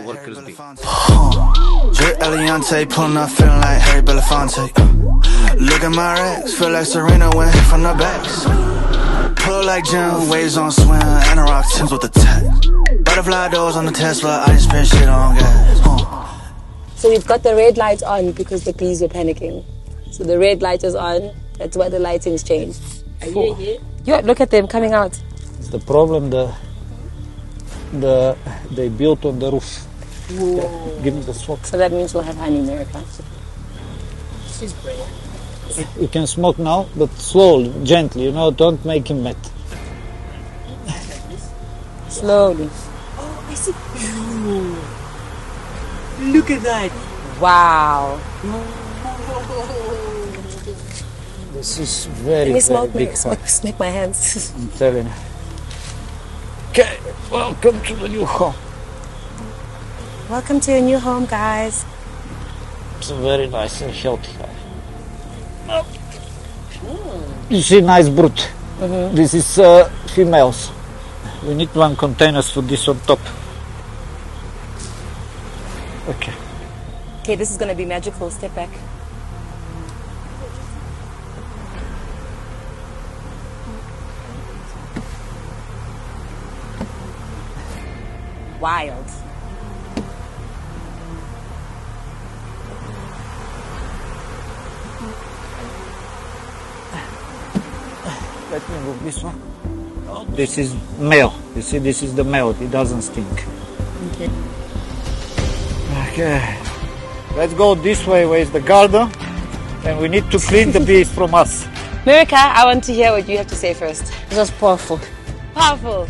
workers be. Jay Eliante pulling up, feeling like Harry Belafonte. Look at my racks, feel like Serena went from the backs. Pull like Jim, waves on swim, and a rock Timbs with the tech. Butterfly doors on the Tesla, I just spent shit on gas. So we've got the red light on because the bees are panicking. So the red light is on, that's why the lighting's changed. Yeah, look at them coming out. It's the problem they built on the roof. Yeah, give me the smoke. So that means we'll have honey, America. She's brilliant. You can smoke now, but slowly, gently, don't make him mad. Slowly. Oh, I see. Look at that. Wow. This is very, Let me very big fire. smack my hands. I'm telling you. Okay, welcome to the new home. Welcome to your new home, guys. It's a very nice and healthy hive. You see, nice brood. This is females. We need 1 container for this on top. Okay. Okay, this is going to be magical. Step back. Wild. Let me move this one. This is male. You see, this is the male. It doesn't stink. Okay. Okay. Let's go this way. Where's the garden? And we need to clean the bees from us. Mirica, I want to hear what you have to say first. It was powerful. Powerful.